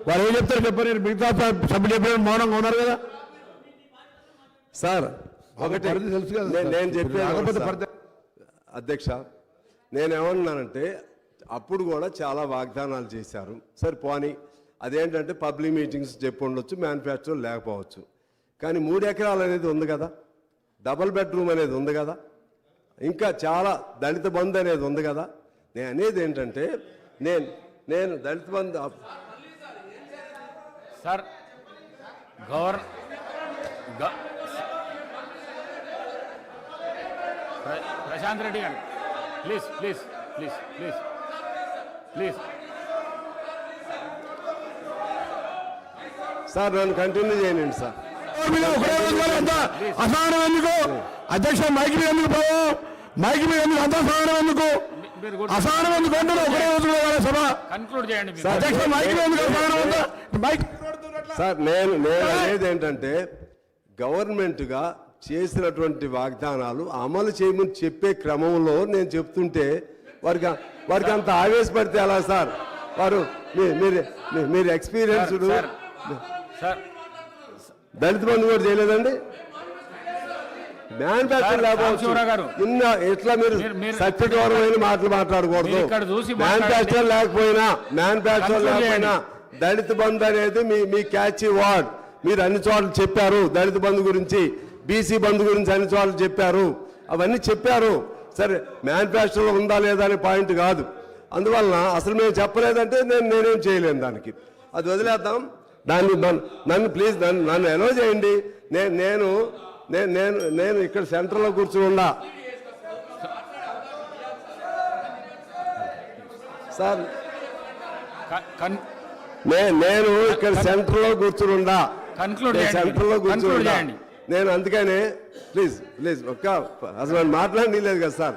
వారు ఏం చెప్తారు చెప్పారు, మిగతా సభ్యులు చెప్పిన మౌనంగా ఉన్నారు కదా సార్. ఒకటి తెలుసు కదా నేను చెప్పే అధ్యక్ష, నేనేమన్నానంటే అప్పుడు కూడా చాలా వాగ్దానాలు చేశారు. సరే పోనీ, అదేంటంటే పబ్లిక్ మీటింగ్స్ చెప్పి ఉండొచ్చు, మ్యానుఫ్యాక్చర్ లేకపోవచ్చు. కానీ 3 ఎకరాలు అనేది ఉంది కదా, డబుల్ బెడ్రూమ్ అనేది ఉంది కదా, ఇంకా చాలా దళిత బంధు అనేది ఉంది కదా. నేను అనేది ఏంటంటే నేను దళిత బంధు సార్ ప్రశాంత్ రెడ్డి గారు please please please please please sir నన్ను కంటిన్యూ చేయండి సార్. అసహనం ఎందుకు అధ్యక్ష? మైక్ మీద ఎందుకు పోవు? మైక్ మీద ఎందుకు అంత అసహనం ఎందుకు? అసహనం ఎందుకు అంటే ఒకరే రోజులు సభ కన్క్లూడ్ చేయండి అధ్యక్ష. మైక్ మీద ఎందుకు అసహనం ఉందా? మైక్ సార్ నేను అనేది ఏంటంటే గవర్నమెంట్గా చేసినటువంటి వాగ్దానాలు అమలు చేయమని చెప్పే క్రమంలో నేను చెప్తుంటే వారికి అంత ఆవేశపడితే ఎలా సార్? వారు మీరు ఎక్స్పీరియన్స్డ్ దళిత బంధు కూడా చేయలేదండి, మ్యానుఫ్యాక్చర్ లేకపోవచ్చు. ఎట్లా మీరు సత్యగౌరవమైన మాటలు మాట్లాడకూడదు. మ్యానుఫ్యాక్చర్ లేకపోయినా దళిత బంధు అనేది మీ క్యాచీ వర్డ్. మీరు అన్ని చోట్ల చెప్పారు దళిత బంధు గురించి, బీసీ బంధు గురించి అన్ని చోట్ల చెప్పారు, అవన్నీ చెప్పారు. సరే మ్యానుఫ్యాక్చర్లో ఉందా లేదా అనే పాయింట్ కాదు. అందువలన అసలు మేము చెప్పలేదంటే నేనేం చేయలేను దానికి. అది వదిలేద్దాం. నన్ను ప్లీజ్ నన్ను ఎలో చేయండి. నేను ఇక్కడ సెంటర్లో కూర్చుని ఉండా సార్. నేను ఇక్కడ సెంటర్లో కూర్చుని ఉండా నేను అందుకనే ప్లీజ్ అసలు నన్ను మాట్లాడనీలేదు కదా సార్,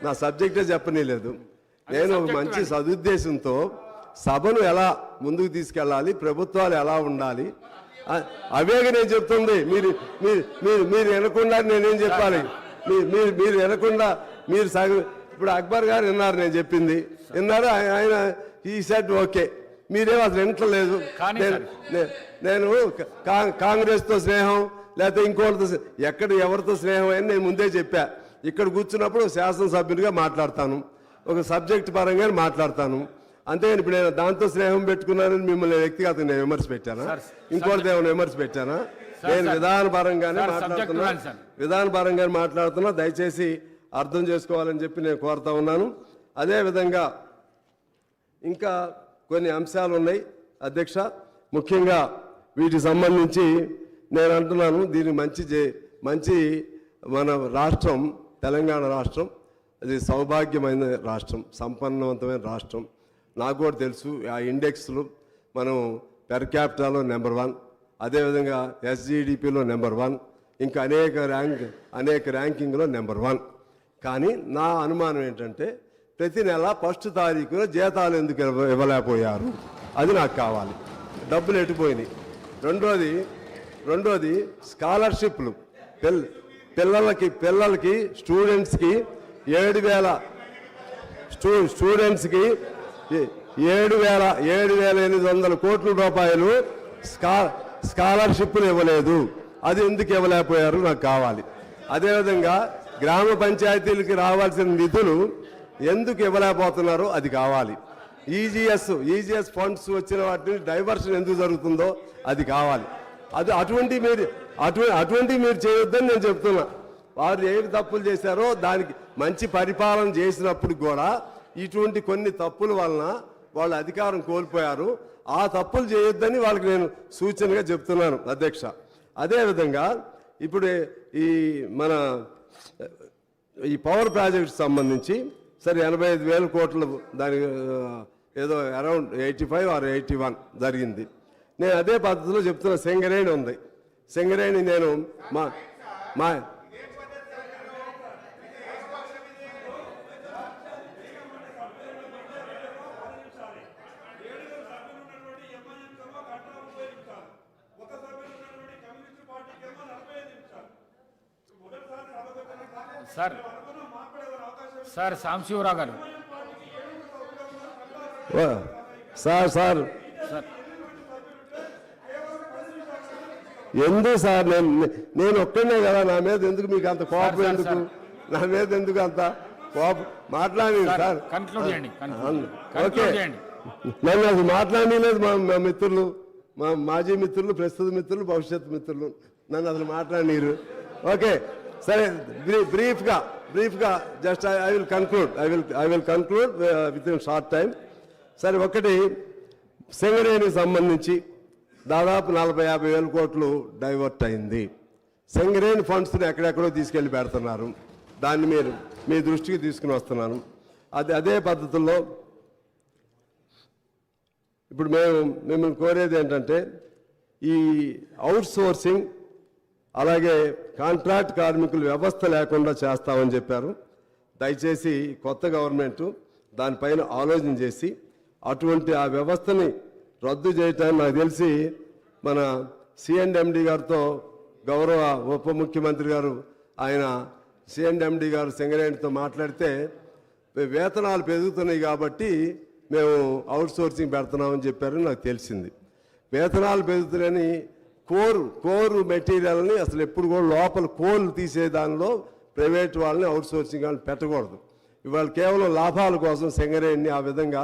నా సబ్జెక్టే చెప్పనీలేదు. నేను మంచి సదుద్దేశంతో సభను ఎలా ముందుకు తీసుకెళ్ళాలి, ప్రభుత్వాలు ఎలా ఉండాలి అవేగా నేను చెప్తుంది. మీరు వినకుండా నేనేం చెప్పాలి? మీరు వినకుండా మీరు ఇప్పుడు అక్బర్ గారు విన్నారు నేను చెప్పింది, విన్నారు. ఆయన ఈ సెట్ ఓకే, మీరేమో అసలు వింటలేదు. నేను కాంగ్రెస్తో స్నేహం లేకపోతే ఇంకోటితో ఎవరితో స్నేహం అని నేను ముందే చెప్పా. ఇక్కడ కూర్చున్నప్పుడు శాసనసభ్యునిగా మాట్లాడతాను, ఒక సబ్జెక్ట్ పరంగా మాట్లాడతాను. అంతేగాని ఇప్పుడు నేను దాంతో స్నేహం పెట్టుకున్నానని మిమ్మల్ని వ్యక్తిగతంగా నేను విమర్శ పెట్టానా? ఇంకోటి ఏమైనా విమర్శ పెట్టానా? నేను విధానపరంగానే మాట్లాడుతున్నా. దయచేసి అర్థం చేసుకోవాలని చెప్పి నేను కోరుతా ఉన్నాను. అదేవిధంగా ఇంకా కొన్ని అంశాలు ఉన్నాయి అధ్యక్ష. ముఖ్యంగా వీటికి సంబంధించి నేను అంటున్నాను, దీనికి మంచి మన రాష్ట్రం తెలంగాణ రాష్ట్రం, అది సౌభాగ్యమైన రాష్ట్రం, సంపన్నవంతమైన రాష్ట్రం. నాకు కూడా తెలుసు ఆ ఇండెక్స్లు మనం పెర్ క్యాపిటాలో నెంబర్ 1, అదేవిధంగా ఎస్జిడిపిలో నెంబర్ 1, ఇంకా అనేక ర్యాంకింగ్లో నెంబర్ 1. కానీ నా అనుమానం ఏంటంటే ప్రతి నెల 1వ తారీఖున జీతాలు ఎందుకు ఇవ్వలేకపోయారు, అది నాకు కావాలి. డబ్బులు ఎటుపోయినాయి. రెండోది స్కాలర్షిప్లు పిల్లలకి స్టూడెంట్స్కి 7,800 కోట్ల రూపాయలు స్కాలర్షిప్లు ఇవ్వలేదు. అది ఎందుకు ఇవ్వలేకపోయారు నాకు కావాలి. అదేవిధంగా గ్రామ పంచాయతీలకి రావాల్సిన నిధులు ఎందుకు ఇవ్వలేకపోతున్నారో అది కావాలి. ఈజీఎస్ ఫండ్స్ వచ్చిన వాటిని డైవర్షన్ ఎందుకు జరుగుతుందో అది కావాలి. అటువంటి మీరు చేయొద్దని నేను చెప్తున్నా. వారు ఏమి తప్పులు చేశారో దానికి మంచి పరిపాలన చేసినప్పుడు కూడా ఇటువంటి కొన్ని తప్పుల వలన వాళ్ళు అధికారం కోల్పోయారు. ఆ తప్పులు చేయొద్దని వాళ్ళకి నేను సూచనగా చెప్తున్నాను అధ్యక్ష. అదేవిధంగా ఇప్పుడు ఈ పవర్ ప్రాజెక్ట్ సంబంధించి సరే 85,000 కోట్లు దానికి ఏదో అరౌండ్ 85 or 81 జరిగింది. నేను అదే పద్ధతిలో చెప్తున్నా. సింగరేణి ఉంది, సింగరేణి నేను మా సార్ సాంబశివరావు గారు సార్ ఎందుకు సార్ నేను ఒక్కనే కదా, నా మీద ఎందుకు మీకు అంత కోపం? ఎందుకు నా మీద ఎందుకు అంత కోపం? మాట్లాడి సార్, కన్క్లూడ్ చేయండి, ఓకే. కన్క్లూడ్ చేయండి. నన్ను అది మాట్లాడలేదు మా మిత్రులు, మా మాజీ మిత్రులు, ప్రస్తుత మిత్రులు, భవిష్యత్ మిత్రులు నన్ను అసలు మాట్లాడినీరు. ఓకే సరే, బ్రీఫ్గా just I will conclude with in short time. సరే, ఒకటి సింగరేణికి సంబంధించి దాదాపు 40-50 వేల కోట్లు డైవర్ట్ అయింది. సింగరేణి ఫండ్స్ని ఎక్కడెక్కడో తీసుకెళ్ళి పెడుతున్నారు. దాన్ని మీ దృష్టికి తీసుకుని వస్తున్నాను. అదే పద్ధతుల్లో ఇప్పుడు మిమ్మల్ని కోరేది ఏంటంటే, ఈ అవుట్ సోర్సింగ్ అలాగే కాంట్రాక్ట్ కార్మికుల వ్యవస్థ లేకుండా చేస్తామని చెప్పారు. దయచేసి కొత్త గవర్నమెంట్ దానిపైన ఆలోచన చేసి అటువంటి ఆ వ్యవస్థని రద్దు చేయటానికి నాకు తెలిసి మన సిఎండి గారితో గౌరవ ఉప ముఖ్యమంత్రి గారు ఆయన సిఎండి గారు సింగరేణితో మాట్లాడితే వేతనాలు పెరుగుతున్నాయి కాబట్టి మేము అవుట్ సోర్సింగ్ పెడుతున్నామని చెప్పారని నాకు తెలిసింది. వేతనాలు పెరుగుతున్నాయని కోర్ మెటీరియల్ని అసలు ఎప్పుడు కూడా లోపల కోల్ తీసే దానిలో ప్రైవేట్ వాళ్ళని అవుట్ సోర్సింగ్ వాళ్ళని పెట్టకూడదు. ఇవాళ కేవలం లాభాల కోసం సింగరేణిని ఆ విధంగా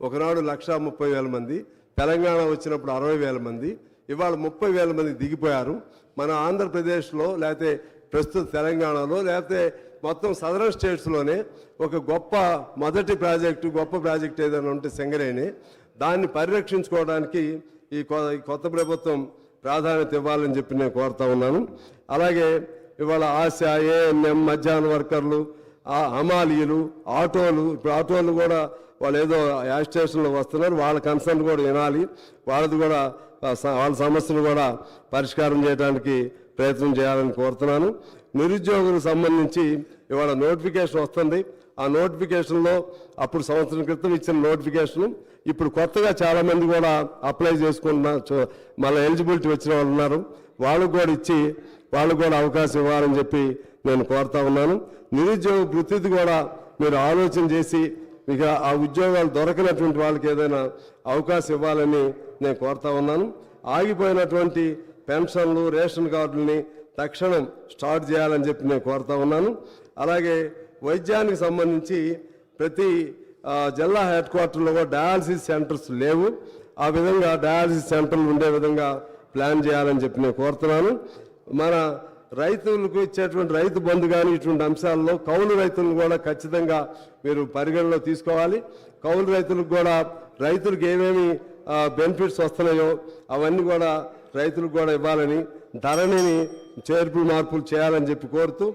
ఒకనాడు 1,30,000 మంది, తెలంగాణ వచ్చినప్పుడు 60,000 మంది, ఇవాళ 30,000 మంది దిగిపోయారు. మన ఆంధ్రప్రదేశ్లో లేకపోతే ప్రస్తుత తెలంగాణలో లేకపోతే మొత్తం సదరన్ స్టేట్స్లోనే ఒక మొదటి ప్రాజెక్టు ఏదైనా ఉంటే సింగరేణి. దాన్ని పరిరక్షించుకోవడానికి ఈ కొత్త ప్రభుత్వం ప్రాధాన్యత ఇవ్వాలని చెప్పి నేను కోరుతా ఉన్నాను. అలాగే ఇవాళ ఆశ, ఏఎన్ఎం, మధ్యాహ్న వర్కర్లు, హమాలీలు, ఆటోలు, ఇప్పుడు ఆటోలు కూడా వాళ్ళు ఏదో యాడ్ స్టేషన్లో వస్తున్నారు, వాళ్ళ కన్సర్న్ కూడా వినాలి, వాళ్ళది కూడా వాళ్ళ సమస్యలు కూడా పరిష్కారం చేయడానికి ప్రయత్నం చేయాలని కోరుతున్నాను. నిరుద్యోగులకు సంబంధించి ఇవాళ నోటిఫికేషన్ వస్తుంది. ఆ నోటిఫికేషన్లో అప్పుడు సంవత్సరం క్రితం ఇచ్చిన నోటిఫికేషన్ ఇప్పుడు కొత్తగా చాలామంది కూడా అప్లై చేసుకుంటున్నారు, మళ్ళీ ఎలిజిబిలిటీ వచ్చిన వాళ్ళు ఉన్నారు, వాళ్ళకు కూడా ఇచ్చి వాళ్ళకు కూడా అవకాశం ఇవ్వాలని చెప్పి నేను కోరుతా ఉన్నాను. నిరుద్యోగ వృత్తిది కూడా మీరు ఆలోచన చేసి ఇక ఆ ఉద్యోగాలు దొరకనటువంటి వాళ్ళకి ఏదైనా అవకాశం ఇవ్వాలని నేను కోరుతా ఉన్నాను. ఆగిపోయినటువంటి పెన్షన్లు, రేషన్ కార్డులని తక్షణం స్టార్ట్ చేయాలని చెప్పి నేను కోరుతా ఉన్నాను. అలాగే వైద్యానికి సంబంధించి ప్రతి జిల్లా హెడ్ క్వార్టర్లో కూడా డయాలసిస్ సెంటర్స్ లేవు. ఆ విధంగా డయాలసిస్ సెంటర్లు ఉండే విధంగా ప్లాన్ చేయాలని చెప్పి నేను కోరుతున్నాను. మన రైతులకు ఇచ్చేటువంటి రైతు బంధు కానీ ఇటువంటి అంశాల్లో కౌలు రైతులను కూడా ఖచ్చితంగా మీరు పరిగణలో తీసుకోవాలి. కౌలు రైతులకు కూడా రైతులకు ఏమేమి బెనిఫిట్స్ వస్తున్నాయో అవన్నీ కూడా రైతులకు కూడా ఇవ్వాలని, ధరణిని మార్పులు చేయాలని చెప్పి కోరుతూ,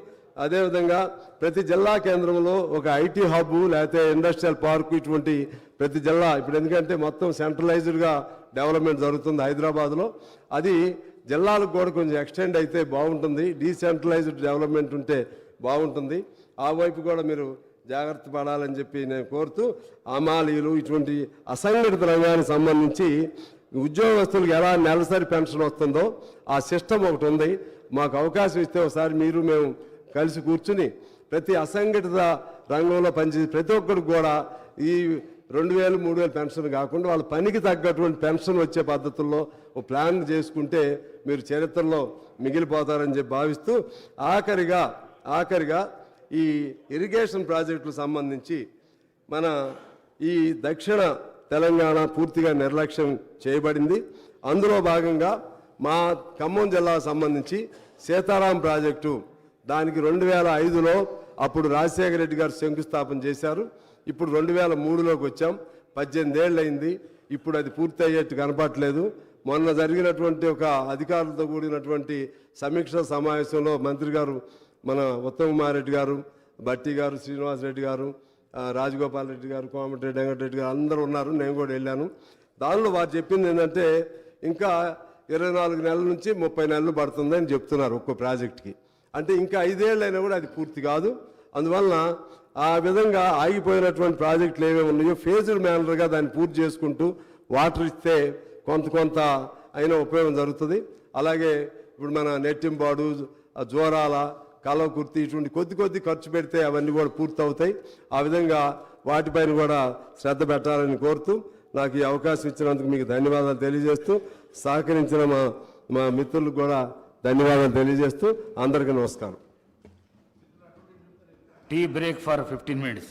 అదేవిధంగా ప్రతి జిల్లా కేంద్రంలో ఒక ఐటీ హబ్ లేకపోతే ఇండస్ట్రియల్ పార్క్ ఇటువంటి ప్రతి జిల్లా, ఇప్పుడు ఎందుకంటే మొత్తం సెంట్రలైజ్డ్గా డెవలప్మెంట్ జరుగుతుంది హైదరాబాద్లో, అది జిల్లాలకు కూడా కొంచెం ఎక్స్టెండ్ అయితే బాగుంటుంది. డీసెంట్రలైజ్డ్ డెవలప్మెంట్ ఉంటే బాగుంటుంది. ఆ వైపు కూడా మీరు జాగ్రత్త పడాలని చెప్పి నేను కోరుతూ, అమాలీలు ఇటువంటి అసంఘటిత రంగానికి సంబంధించి ఉద్యోగస్తులకు ఎలా నెలసరి పెన్షన్ వస్తుందో ఆ సిస్టమ్ ఒకటి ఉంది. మాకు అవకాశం ఇస్తే ఒకసారి మేము కలిసి కూర్చుని ప్రతి అసంఘటిత రంగంలో పనిచేసి ప్రతి ఒక్కరికి కూడా ఈ 2,000, 3,000 పెన్షన్ కాకుండా వాళ్ళ పనికి తగ్గటువంటి పెన్షన్ వచ్చే పద్ధతుల్లో ఓ ప్లాన్ చేసుకుంటే మీరు చరిత్రలో మిగిలిపోతారని చెప్పి భావిస్తూ, ఆఖరిగా ఈ ఇరిగేషన్ ప్రాజెక్టులకు సంబంధించి మన ఈ దక్షిణ తెలంగాణ పూర్తిగా నిర్లక్ష్యం చేయబడింది. అందులో భాగంగా మా ఖమ్మం జిల్లాకు సంబంధించి సీతారాం ప్రాజెక్టు దానికి 2005లో అప్పుడు రాజశేఖర రెడ్డి గారు శంకుస్థాపన చేశారు. ఇప్పుడు 2003లోకి వచ్చాం, 18 ఏళ్ళు అయింది. ఇప్పుడు అది పూర్తి అయ్యేట్టు కనపట్లేదు. మొన్న జరిగినటువంటి ఒక అధికారులతో కూడినటువంటి సమీక్ష సమావేశంలో మంత్రి గారు, మన ఉత్తమ్ కుమార్ రెడ్డి గారు, భట్టి గారు, శ్రీనివాసరెడ్డి గారు, రాజగోపాల్ రెడ్డి గారు, కోమటిరెడ్డి వెంకటరెడ్డి గారు అందరూ ఉన్నారు, నేను కూడా వెళ్ళాను. దానిలో వారు చెప్పింది ఏంటంటే ఇంకా 24 నెలల నుంచి 30 నెలలు పడుతుందని చెప్తున్నారు ఒక్కో ప్రాజెక్టుకి. అంటే ఇంకా 5 ఏళ్ళు అయినా కూడా అది పూర్తి కాదు. అందువలన ఆ విధంగా ఆగిపోయినటువంటి ప్రాజెక్టులు ఏమేమి ఉన్నాయో ఫేజ్డ్ మేనర్గా దాన్ని పూర్తి చేసుకుంటూ వాటర్ ఇస్తే కొంత అయినా ఉపయోగం జరుగుతుంది. అలాగే ఇప్పుడు మన నెట్టింపాడు, జోరాల, కలవకుర్తి ఇటువంటి కొద్ది ఖర్చు పెడితే అవన్నీ కూడా పూర్తి అవుతాయి. ఆ విధంగా వాటిపైన కూడా శ్రద్ధ పెట్టాలని కోరుతూ నాకు ఈ అవకాశం ఇచ్చినందుకు మీకు ధన్యవాదాలు తెలియజేస్తూ, సహకరించిన మా మా మిత్రులకు కూడా ధన్యవాదాలు తెలియజేస్తూ అందరికీ నమస్కారం. Tea break for 15 minutes.